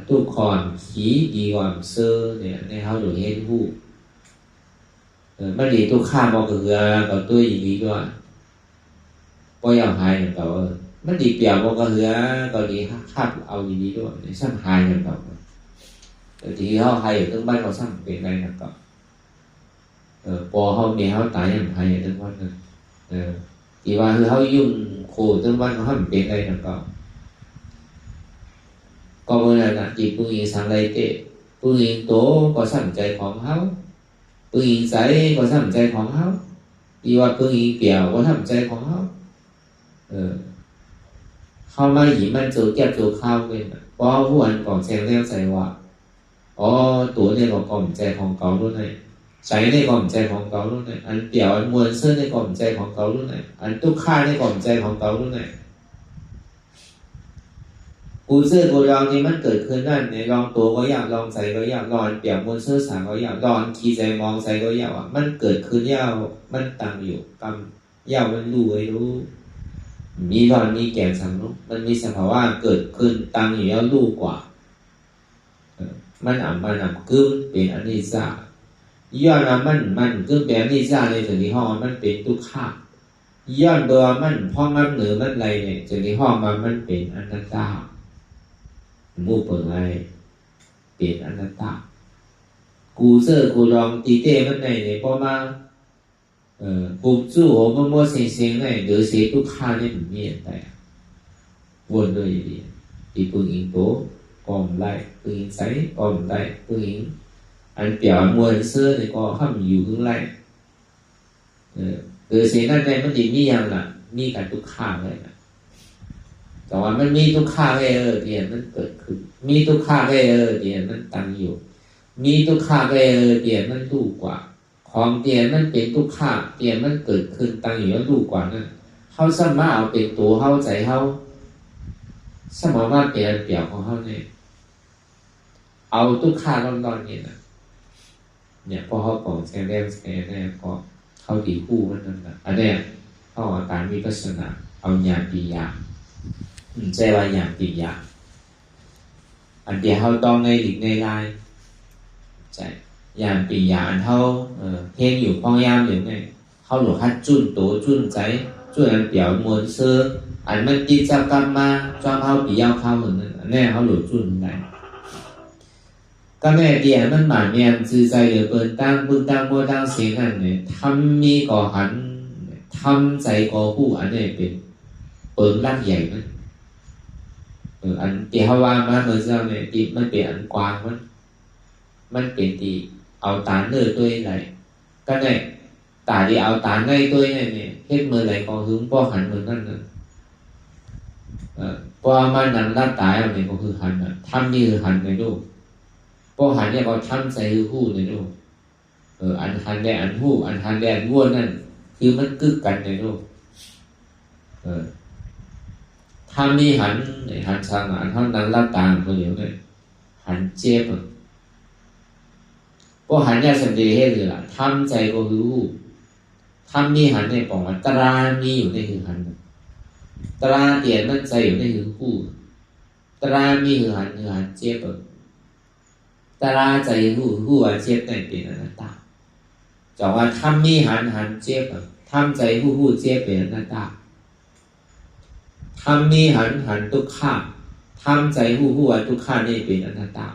Speaker 2: ตุกคอนขี้ดีกว่าเสื้อเนี่ยในเขาอยู่เห็นผู้มันดีตุกข้าบอกเกือก็ตัวอย่างนี้ด้วยพอยาวหายอย่างเก่ามันดีเปี่ยวบอกเกือก็ดีข้าเอาอย่างนี้ด้วยในซ้ำหายอย่างเก่าแต่ที่เขาให้อยู่ตั้งบ้านเขาซ้ำเป็นไรอย่างเก่าพอเขามีเขาตายอย่างไรตั้งวันนั้นที่ว่าคือเขายุ่งโคตั้งวันเขาทำเป็นไรอย่างเก่าก็เมื่อนั้นนะที่ผู้หญิงสังไรเตะผู้หญิงโตก็สนใจของเขาผู้หญิงใสก็สนใจของเขาที่ว่าผู้หญิงเปี่ยวก็สนใจของเขาเข้ามาหยิบมันเจอแก้วเจอข้าวเป็นเพราะผู้อันก่อนแซงแล้วใส่ว่าตัวเนี่ยก็ก่อมใจของเก่ารุ่นไหนใส่ในก่อมใจของเก่ารุ่นไหนอันเปี่ยวอันมวลเสื้อในก่อมใจของเก่ารุ่นไหนอันตุกข้าในก่อมใจของเก่ารุ่นไหนกูเสื้อกูลองนี่มันเกิดขึ้นนั่นในลองตัวก็อยากลองใส่ก็อยากลองเปี่ยวมวลเสื้อสางก็อยากลองขี่ใจมองใส่ก็อยากว่ามันเกิดขึ้นยาวมันตั้งอยู่กำยาวมันรู้ไว้รู้มีตอนมีแก่นสังรู้มันมีสภาวะเกิดขึ้นตั้งอยู่แล้วรู้กว่ามันกึ่งเป็นอนิจจาย้อนมันกึ่งเป็นอนิจจาในส่วนที่ห้องมันเป็นทุกข์ย้อนเบอร์มันห้องมันเหนือมันอะไรเนี่ยส่วนที่ห้องมันเป็นอนัตตามู่เปิดอะไรเป็นอนัตตากูเซอร์กูลองตีเต้มันไหนเนี่ยพอมากูจู่หัวมัวเสียงไหนเดือดเสียทุกข์เนี่ยมันมีอะไรวนเลยดีที่ปุ่นอิงโตก่อมไล่ปุ่นอิงใสก่อมไล่ปุ่นอิงอันเปี่ยวมวลเสื้อเนี่ยก็ข้ามอยู่ข้างไล่เดือดเสียนั่นเนี่ยมันดีมีอย่างน่ะมีการทุกข์เลยนะแต่ว่ามันมีทุกข์เดี๋ยวมันเกิดขึ้นมีทุกข์เดี๋ยวมันตั้งอยู่มีทุกข์เดี๋ยวมันรู้กว่าของเดี๋ยวมันเป็นทุกข์เดี๋ยวมันเกิดขึ้นตั้งอยู่แล้วรู้กว่านั่นเขาสามารถเอาเป็นตัวเขาใจเขาสมองว่าเปลี่ยนเปลี่ยวของเขาเนี่ยเอาทุกข์ร้อนๆเนี่ยพอเขาบอกแสดงเนี่ยพอเขาดีคู่มันนั่นแหละอันเนี้ยเขาอาการมีลักษณะเอาหยาบปีหยาบใจว่าหยาบปีหยาบอันเดียวเขาต้องในหลีกในลายใจหยาบปีหยาบอันเขาเพ่งอยู่พองยามอยู่เนี่ยเขาหลุดฮัดจุนตัวจุนใจจุนอันเปลี่ยวมวลเสื้ออันมันกิจกรรมมาจอมเขาปียาวเขาเหมือนนั้นแน่เขาหลุดจุนไหนก็แม่เดียมันหมายเมียนจือใจเหลือเปิดตั้งพึ่งตั้งโมตั้งเสียงนั่นเนี่ยทำมีก่อหันทำใจก่อผู้อันนี้เป็นเปิดรักใหญ่มันอันที่เขาว่ามาเมื่อเช้าเนี่ยที่มันเป็นอันกว้างมันเป็นที่เอาตาเนื้อตัวไหนก็เนี่ยตาที่เอาตาในตัวเนี่ยเฮ็ดมือไหนก็หึงป้อหันเหมือนนั่นพอมันนั่งรับตายเอาเนี่ยก็คือหันทำนี่คือหันในรูปพอหันเนี่ยก็ทำใจคือหู้ในรูปอันหันได้อันหู้อันหันได้อันวัวนั่นคือมันกึกกันในรูปทำนี่หันช่างอันเขานั่งรับตาคนเดียวเนี่ยหันเจ็บพอหันเนี่ยสันติให้เลยล่ะทำใจก็คือหู้ทำนี่หันเนี่ยบอกว่าตรามีอยู่ในคือหันตราเตียนมันใจอยู่ในคือหู้ตรามีคือหันเจ็บตราใจหู้อันเจ็บในเป็นอนัตตาจะว่าทำนี่หันเจ็บทำใจหู้เจ็บเป็นอนัตตาทำนี่หันทุกข้าทำใจหู้อันทุกข้านี่เป็นอนัตตา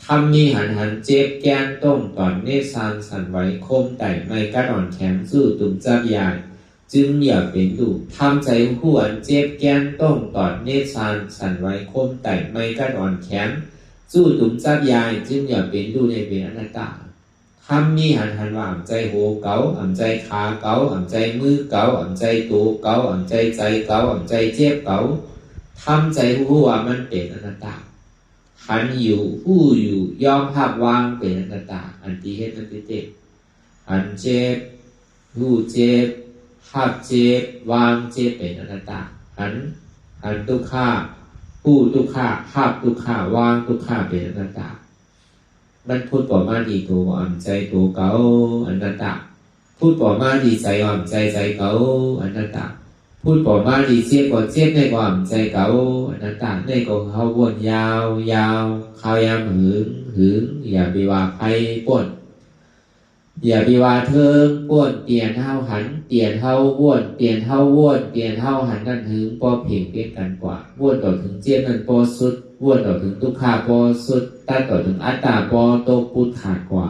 Speaker 2: ทำนี่หันเจ็บแกนต้มตอนเนซานสั่นไหวคมไต่ไม่กระดอนแข็งสู้ตุ่มจับยายจึงอย่าเป็นดูทำใจหู้อันเจ็บแกนต้มตอนเนซานสั่นไหวคมไต่ไม่กระดอนแข็งสู้ตุ่มจับยายจึงอย่าเป็นดูในเป็นอนัตตา คำมีหันว่าอ่ำใจโหเก๋าอ่ำใจขาเก๋าอ่ำใจมือเก๋าอ่ำใจตัวเก๋าอ่ำใจใจเก๋าอ่ำใจเจ็บเก๋าทำใจผู้ว่ามันเป็นอนัตตาขันอยู่ผู้อยู่ยอมภาพวางเป็นอนัตตาอันที่เฮ็ดอันที่เจ็บอันเจ็บผู้เจ็บภาพเจ็บวางเจ็บเป็นอนัตตาอันทุกข้าผู้ทุกข้าภาพทุกข้าวางทุกข้าเป็นอนัตตามันพูดต่อมาดีตัวอ่ำใจตัวเก๋าอนัตตาพูดต่อมาดีใจอ่ำใจใจเก๋าอนัตตาพูดต่อมาดีเจ็บก่อนเจ็บในก่อนใจเก๋าอนัตตาในก่อนเขาวนยาวยาวเขายามหึงอย่าไปว่าใครป่นอย่าไปว่าเทิงป่วนเตียนเฮาหันเตียนเฮาว่วนเตียนเฮาว่วนเตียนเฮาหันนั่นหึงปอเพ่งเพียงกันกว่าว่วนต่อถึงเจียนนั่นปอสุดว่วนต่อถึงทุกขาปอสุดตัดต่อถึงอัตตาปอโตพูดขาดกว่า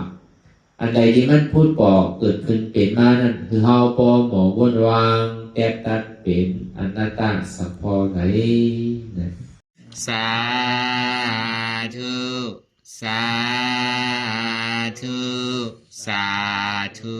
Speaker 2: อันใดที่มันพูดปอเกิดขึ้นเป็นมานั่นคือเฮาปอหมอว่วนวางแก้ตัดเป็นอนัตตาสัพพอไหนนะสาธุสาธุสาธุ